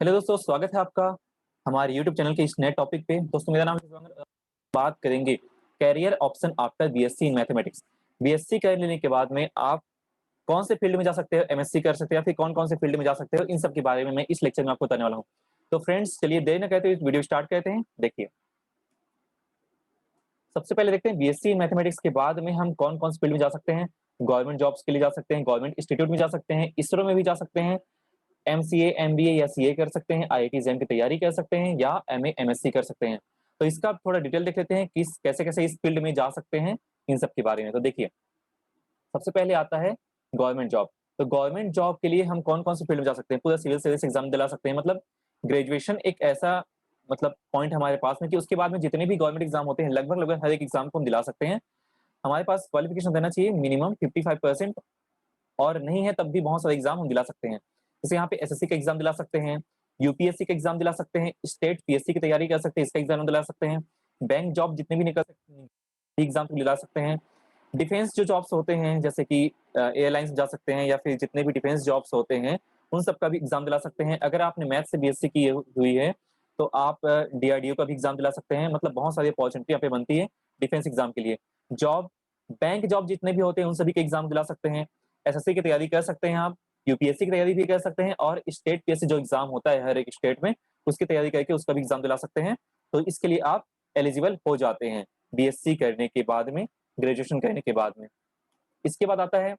Hello दोस्तों, स्वागत है आपका हमारे YouTube चैनल के इस नए टॉपिक पे। दोस्तों, मेरा नाम है शिवांगर। बात करेंगे career option after BSc in mathematics. BSc कर लेने के बाद में आप कौन से फील्ड में जा सकते हो, एमएससी कर सकते हो या फिर कौन-कौन से फील्ड में जा सकते हो, इन सब के बारे में मैं इस लेक्चर में आपको बताने वाला हूँ। तो फ्रेंड्स, चलिए देर न करते हुए वीडियो स्टार्ट करते हैं। देखिए, सबसे पहले देखते हैं बीएससी इन मैथमेटिक्स के बाद में हम कौन-कौन से फील्ड में जा सकते हैं। गवर्नमेंट जॉब्स के लिए जा सकते हैं, गवर्नमेंट इंस्टीट्यूट में जा सकते हैं, इसरो में भी जा सकते हैं, एमसीए, एमबीए या सीए कर सकते हैं, आईआईटी जेईई की तैयारी कर सकते हैं या एमए, एमएससी कर सकते हैं। तो इसका थोड़ा डिटेल देख लेते हैं कि कैसे-कैसे इस फील्ड में जा सकते हैं, इन सब के बारे में। तो देखिए, सबसे पहले आता है गवर्नमेंट जॉब। तो गवर्नमेंट जॉब के लिए हम कौन-कौन से फील्ड में जा सकते हैं? पूरा सिविल सर्विस एग्जाम दिला सकते हैं। मतलब ग्रेजुएशन एक ऐसा पॉइंट हमारे पास में कि उसके बाद में जितने भी गवर्नमेंट एग्जाम होते हैं, लगभग-लगभग हर एक एग्जाम को हम दिला सकते हैं। हमारे पास क्वालिफिकेशन देना चाहिए मिनिमम 55% और नहीं है तब भी बहुत सारे एग्जाम हम दिला सकते हैं। जैसे यहाँ पे एसएससी का एग्जाम दिला सकते हैं, यूपीएससी का एग्जाम दिला सकते हैं, स्टेट पीएससी की तैयारी कर सकते हैं, इसका एग्जाम दिला सकते हैं, बैंक जॉब जितने भी निकल सकते हैं, एग्जाम दिला सकते हैं। डिफेंस जो जॉब्स होते हैं जैसे कि एयरलाइंस जा सकते हैं या फिर जितने भी डिफेंस जॉब्स होते हैं, उन सब का भी एग्जाम दिला सकते हैं। अगर आपने मैथ से बीएससी की हुई है, तो आप डीआरडीओ का भी एग्जाम दिला सकते हैं। मतलब बहुत सारी अपॉर्चुनिटी यहाँ पे बनती है डिफेंस एग्जाम के लिए। जॉब, बैंक जॉब जितने भी होते हैं, उन सभी के एग्जाम दिला सकते हैं। एसएससी की तैयारी कर सकते हैं आप, यूपीएससी की तैयारी भी कर सकते हैं और स्टेट पीएससी जो एग्जाम होता है हर एक स्टेट में, उसकी तैयारी करके उसका भी एग्जाम दिला सकते हैं। तो इसके लिए आप एलिजिबल हो जाते हैं बीएससी करने के बाद में, ग्रेजुएशन करने के बाद में। इसके बाद आता है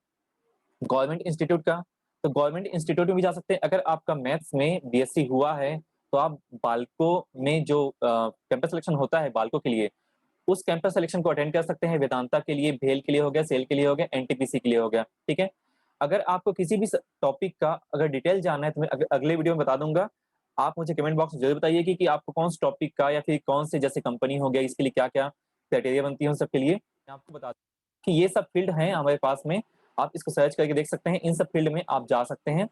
गवर्नमेंट इंस्टीट्यूट का। तो गवर्नमेंट इंस्टीट्यूट में भी जा सकते हैं। अगर आपका मैथ्स में बीएससी हुआ है, तो आप बाल्को में जो कैंपस सिलेक्शन होता है बाल्को के लिए, उस कैंपस सिलेक्शन को अटेंड कर सकते हैं। वेदांता के लिए, भेल के लिए हो गया, सेल के लिए हो गया, एनटीपीसी के लिए हो गया। ठीक है। अगर आपको किसी भी टॉपिक का अगर डिटेल जानना है तो मैं अगले वीडियो में बता दूंगा। आप मुझे कमेंट बॉक्स में जरूर बताइए कि आपको कौन से टॉपिक का या फिर कौन से जैसे कंपनी हो गया, इसके लिए क्या क्या क्राइटेरिया बनती है उन सब के लिए मैं आपको बता दूं कि ये सब फील्ड हैं हमारे पास में। आप इसको सर्च करके देख सकते हैं, इन सब फील्ड में आप जा सकते हैं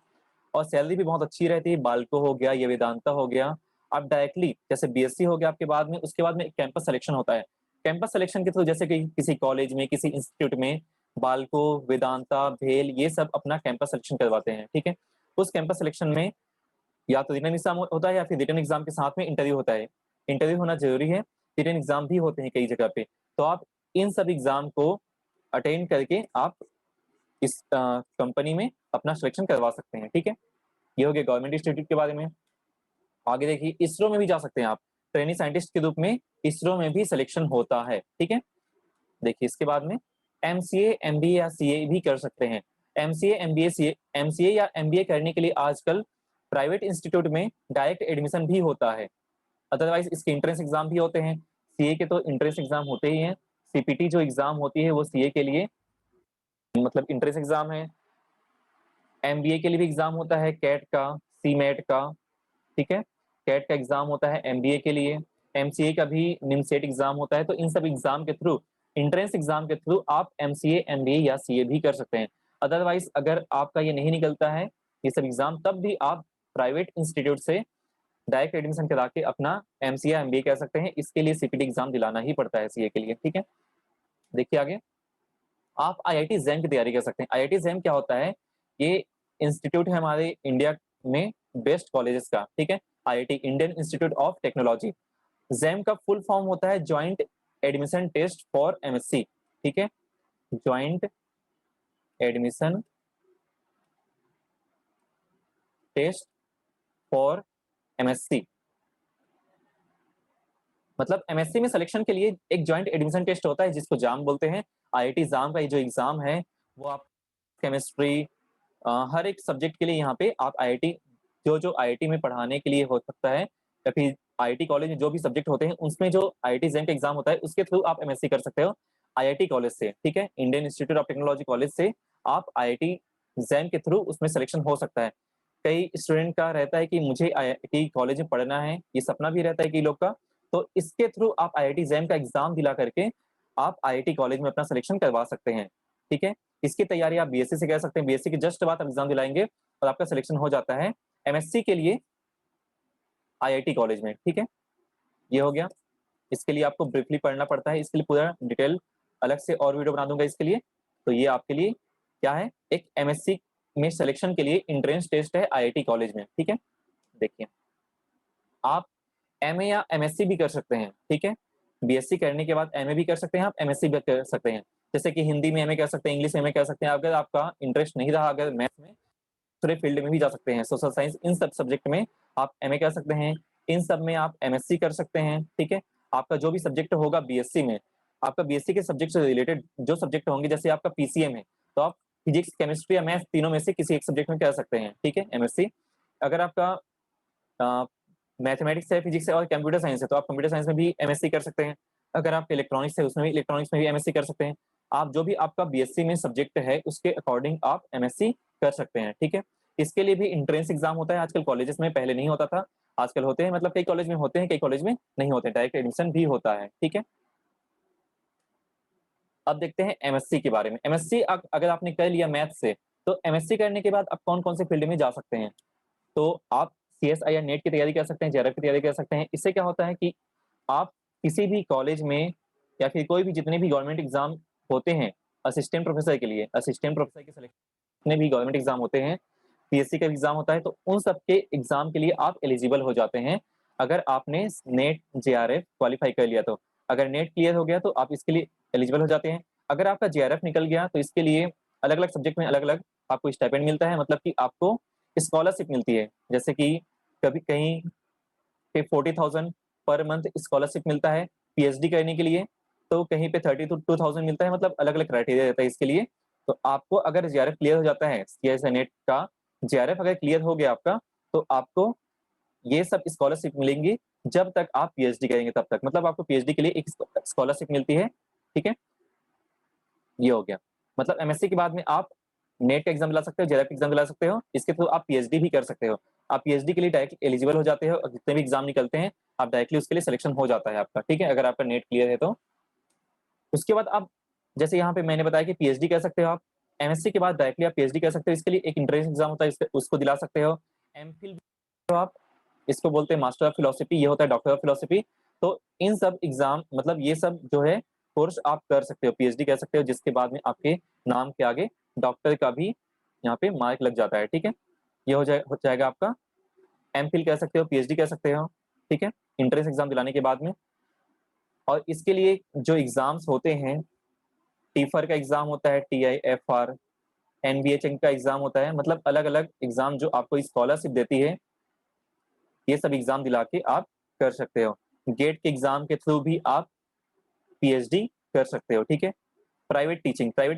और सैलरी भी बहुत अच्छी रहती है। बाल्को हो गया, ये वेदांता हो गया, आप डायरेक्टली जैसे बीएससी हो गया आपके बाद में, उसके बाद में एक कैंपस सिलेक्शन होता है। कैंपस सिलेक्शन के थ्रू जैसे कि किसी कॉलेज में, किसी इंस्टीट्यूट में बाल्को, वेदांता, भेल ये सब अपना कैंपस सिलेक्शन करवाते हैं। ठीक है। उस कैंपस सिलेक्शन में या तो रिटन एग्जाम होता है या फिर रिटन एग्जाम के साथ में इंटरव्यू होता है। इंटरव्यू होना जरूरी है, रिटन एग्जाम भी होते हैं कई जगह पे। तो आप इन सब एग्जाम को अटेंड करके आप इस कंपनी में अपना सिलेक्शन करवा सकते हैं। ठीक है। ये हो गया गवर्नमेंट इंस्टीट्यूट के बारे में। आगे देखिए, इसरो में भी जा सकते हैं आप। ट्रेनिंग साइंटिस्ट के रूप में इसरो में भी सिलेक्शन होता है। ठीक है। देखिए, इसके बाद में एमसीए, एमबीए या सीए भी कर सकते हैं। एमसीए, एमबीए, सीए, एमसीए या एमबीए करने के लिए आजकल प्राइवेट इंस्टीट्यूट में डायरेक्ट एडमिशन भी होता है। अदरवाइज इसके एंट्रेंस एग्जाम भी होते हैं। सीए के तो एंट्रेंस एग्जाम होते ही हैं। सीपीटी जो एग्जाम होती है वो सीए के लिए एंट्रेंस एग्जाम है। एमबीए के लिए भी एग्जाम होता है, कैट का, सीमेट का। ठीक है। कैट का एग्जाम होता है एमबीए के लिए। एमसीए का भी निमसेट एग्जाम होता है। तो इन सब एग्जाम के थ्रू, एंट्रेंस एग्जाम के थ्रू आप एमसीए, एमबीए या सीए भी कर सकते हैं। अदरवाइज अगर आपका ये नहीं निकलता है ये सब एग्जाम, तब भी आप प्राइवेट इंस्टीट्यूट से डायरेक्ट एडमिशन करा के अपना एमसीए, एमबीए कर सकते हैं। इसके लिए सीपीटी एग्जाम दिलाना ही पड़ता है सीए के लिए। ठीक है। देखिए आगे, आप आईआईटी जैम की तैयारी कर सकते हैं। आईआईटी जैम क्या होता है? ये इंस्टीट्यूट है हमारे इंडिया में बेस्ट कॉलेजेस का। ठीक है। IIT, Indian Institute of Technology. JAM का फुल फॉर्म होता है joint admission test for MSc. ठीक है। Joint admission test for MSc. मतलब एमएससी में सिलेक्शन के लिए एक ज्वाइंट एडमिशन टेस्ट होता है जिसको जाम बोलते हैं। आईआईटी जाम का ये जो एग्जाम है वो आप केमिस्ट्री, हर एक सब्जेक्ट के लिए यहाँ पे आप आईआईटी, जो जो आईआईटी में पढ़ाने के लिए हो सकता है या फिर आईआईटी कॉलेज में जो भी सब्जेक्ट होते हैं उसमें जो आईआईटी जैम का एग्जाम होता है उसके थ्रू आप एमएससी कर सकते हो आईआईटी कॉलेज से। ठीक है। Indian Institute of technology college से आप आईआईटी जैम के थ्रू उसमें सिलेक्शन हो सकता है। कई स्टूडेंट का रहता है कि मुझे आईआईटी कॉलेज में पढ़ना है, ये सपना भी रहता है कई लोग का। तो इसके थ्रू आप आईआईटी जैम का एग्जाम दिला करके आप आईआईटी कॉलेज में अपना सिलेक्शन करवा सकते हैं। ठीक है। इसकी तैयारी आप बीएससी से कर सकते हैं। बीएससी के जस्ट बाद आप एग्जाम दिलाएंगे और आपका सिलेक्शन हो जाता है एमएससी के लिए आईआईटी कॉलेज में। ठीक है। ये हो गया। इसके लिए आपको ब्रीफली पढ़ना पड़ता है, इसके लिए पूरा डिटेल अलग से और वीडियो बना दूंगा इसके लिए। तो ये आपके लिए क्या है, एक एमएससी में सिलेक्शन के लिए एंट्रेंस टेस्ट है आईआईटी कॉलेज में। ठीक है। देखिए, आप एमए या एमएससी भी कर सकते हैं, ठीक है? बीएससी करने के बाद एमए भी कर सकते हैं, आप एमएससी भी कर सकते हैं। जैसे कि हिंदी में एमए कर सकते हैं, इंग्लिश में एमए कर सकते हैं। अगर आपका इंटरेस्ट नहीं रहा अगर मैथ्स में, दूसरे फील्ड में भी जा सकते हैं, सोशल साइंस, इन सब सब्जेक्ट में आप एमए कर सकते हैं, इन सब में आप एमएससी कर सकते हैं, ठीक है? आपका जो भी सब्जेक्ट होगा बीएससी में, आपका बीएससी के सब्जेक्ट से रिलेटेड जो सब्जेक्ट होंगे, जैसे आपका पीसीएम है, तो आप फिजिक्स, केमिस्ट्री या मैथ्स तीनों में से किसी एक सब्जेक्ट में कर सकते हैं, ठीक है? एमएससी। अगर आपका मैथमेटिक्स है, फिजिक्स है और कंप्यूटर साइंस है, तो आप कंप्यूटर साइंस में भी एमएससी कर सकते हैं। अगर आप इलेक्ट्रॉनिक्स है, उसमें भी इलेक्ट्रॉनिक्स में भी एमएससी कर सकते हैं। आप जो भी आपका बीएससी में सब्जेक्ट है, उसके अकॉर्डिंग आप एमएससी कर सकते हैं, ठीक है? इसके लिए भी एंट्रेंस एग्जाम होता है आजकल कॉलेजेस में, पहले नहीं होता था, आजकल होते हैं। मतलब कई कॉलेज में होते हैं, कई कॉलेज में नहीं होते, डायरेक्ट एडमिशन भी होता है, ठीक है? अब देखते हैं एमएससी के बारे में। एमएससी अगर आपने कर लिया मैथ से, तो एमएससी करने के बाद आप कौन-कौन से फील्ड में जा सकते हैं? तो आप सीएसआई या नेट की तैयारी कर सकते हैं, जेआरएफ की तैयारी कर सकते हैं। इससे क्या होता है कि आप किसी भी कॉलेज में या फिर कोई भी जितने भी गवर्नमेंट एग्जाम होते हैं असिस्टेंट प्रोफेसर के लिए, असिस्टेंट प्रोफेसर के सिलेक्शन जितने भी गवर्नमेंट एग्जाम होते हैं, पीएससी का एग्जाम होता है, तो उन सब के एग्जाम के लिए आप एलिजिबल हो जाते हैं, अगर आपने नेट जेआरएफ क्वालिफाई कर लिया तो। अगर नेट क्लियर हो गया तो आप इसके लिए एलिजिबल हो जाते हैं। अगर आपका जेआरएफ निकल गया तो इसके लिए अलग-अलग सब्जेक्ट में अलग-अलग आपको स्टाइपेंड मिलता है, मतलब कि आपको स्कॉलरशिप मिलती है। जैसे कि कभी कहीं पे 40,000 पर मंथ स्कॉलरशिप मिलता है पीएचडी करने के लिए, तो कहीं पे 32,000 मिलता है, मतलब अलग-अलग क्राइटेरिया रहता है इसके लिए। तो आपको अगर जेआरएफ क्लियर हो जाता है, सीएसई नेट का जेआरएफ अगर क्लियर हो गया आपका, तो आपको ये सब स्कॉलरशिप मिलेंगी जब तक आप पीएचडी करेंगे तब तक। मतलब आपको पीएचडी के लिए एक स्कॉलरशिप मिलती है, ठीक है? ये हो गया। मतलब एमएससी के बाद में आप नेट का एग्जाम दिला सकते हो, जेआरएफ एग्जाम दिला सकते हो, इसके थ्रू आप पीएचडी भी कर सकते हो। आप पीएचडी के लिए डायरेक्ट एलिजिबल हो जाते हो और जितने भी एग्जाम निकलते हैं, आप डायरेक्टली उसके लिए सिलेक्शन हो जाता है आपका, ठीक है? अगर आपका नेट क्लियर है तो। उसके बाद आप जैसे यहाँ पे मैंने बताया कि पीएचडी कर सकते हो आप। एमएससी के बाद डायरेक्टली आप पीएचडी कर सकते हो, इसके लिए एक एंट्रेंस एग्जाम होता है, उसको दिला सकते हो। एमफिल भी आप, इसको बोलते हैं मास्टर ऑफ फिलॉसफी, ये होता है डॉक्टर ऑफ फिलॉसफी। तो इन सब एग्जाम, मतलब ये सब जो है कोर्स आप कर सकते हो, पीएचडी कर सकते हो, जिसके बाद में आपके नाम के आगे डॉक्टर का भी यहाँ पे मार्क लग जाता है, ठीक है? ये हो जाएगा आपका। एमफिल कर सकते हो, पीएचडी कर सकते हो, ठीक है? एंट्रेंस एग्जाम दिलाने के बाद में। और इसके लिए जो एग्जाम्स होते हैं, टीफर का एग्जाम होता है, टीआईएफआर, एनबीएचएन का एग्जाम होता है, मतलब अलग-अलग एग्जाम जो आपको स्कॉलरशिप देती है, ये सब एग्जाम दिला के आप कर सकते हो। गेट के एग्जाम के थ्रू भी आप पीएचडी कर सकते हो, ठीक है? प्राइवेट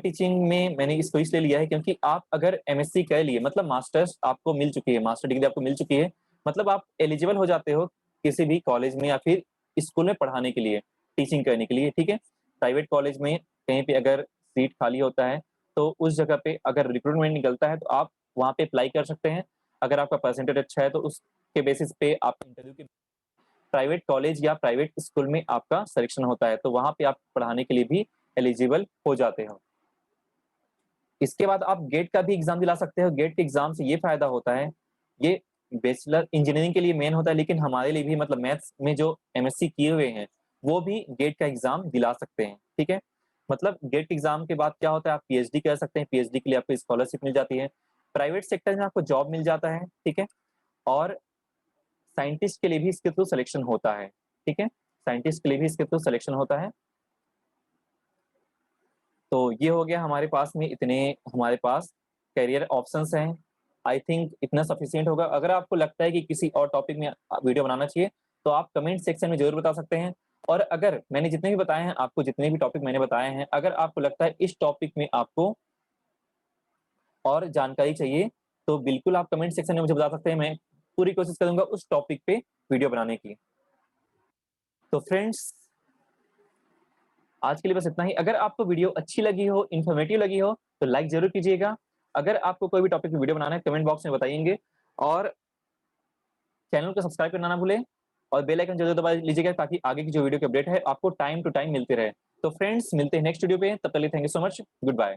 टीचिंग में मैंने इसको इसलिए लिया है क्योंकि आप अगर एमएससी कर लिए, मतलब मास्टर्स आपको मिल चुकी है, मास्टर डिग्री आपको मिल चुकी है, मतलब आप एलिजिबल हो जाते हो किसी भी कॉलेज में या फिर स्कूल में पढ़ाने के लिए, टीचिंग करने के लिए, ठीक है? प्राइवेट कॉलेज में कहीं पे अगर सीट खाली होता है, तो उस जगह पे अगर रिक्रूटमेंट निकलता है, तो आप वहाँ पे अप्लाई कर सकते हैं। अगर आपका परसेंटेज अच्छा है, तो उसके बेसिस पे आप इंटरव्यू के प्राइवेट कॉलेज या प्राइवेट स्कूल में आपका सिलेक्शन होता है, तो वहाँ पे आप पढ़ाने के लिए भी एलिजिबल हो जाते हो। इसके बाद आप गेट का भी एग्जाम दिला सकते हो। गेट के एग्जाम से ये फायदा होता है, ये बैचलर इंजीनियरिंग के लिए मेन होता है, लेकिन हमारे लिए भी, मतलब मैथ्स में जो एमएससी किए हुए हैं, वो भी गेट का एग्जाम दिला सकते हैं, ठीक है? मतलब गेट एग्जाम के बाद क्या होता है, आप पीएचडी कर सकते हैं, पीएचडी के लिए आपको स्कॉलरशिप मिल जाती है, प्राइवेट सेक्टर में आपको जॉब मिल जाता है, ठीक है? और साइंटिस्ट के लिए भी इसके थ्रू सिलेक्शन होता है, ठीक है? साइंटिस्ट के लिए भी इसके थ्रू सिलेक्शन होता है। तो ये हो गया हमारे पास में, इतने हमारे पास करियर ऑप्शंस हैं। आई थिंक इतना सफिशिएंट होगा। अगर आपको लगता है कि किसी और टॉपिक में वीडियो बनाना चाहिए, तो आप कमेंट सेक्शन में ज़रूर बता सकते हैं। और अगर मैंने जितने भी बताए हैं, आपको जितने भी टॉपिक मैंने बताए हैं, अगर आपको लगता है इस टॉपिक में आपको और जानकारी चाहिए, तो बिल्कुल आप कमेंट सेक्शन में मुझे बता सकते हैं। मैं पूरी कोशिश करूँगा उस टॉपिक पे वीडियो बनाने की। तो फ्रेंड्स, आज के लिए बस इतना ही। अगर आपको वीडियो अच्छी लगी हो, इन्फॉर्मेटिव लगी हो, तो लाइक ज़रूर कीजिएगा। अगर आपको कोई भी टॉपिक पे वीडियो बनाना है, कमेंट बॉक्स में बताएँगे, और चैनल को सब्सक्राइब करना ना भूलें, और बेल आइकन ज़रूर दबा लीजिएगा, ताकि आगे की जो वीडियो की अपडेट है आपको टाइम टू टाइम मिलती रहे। तो फ्रेंड्स, मिलते हैं नेक्स्ट वीडियो पे, तब तक के लिए thank you so much, good bye.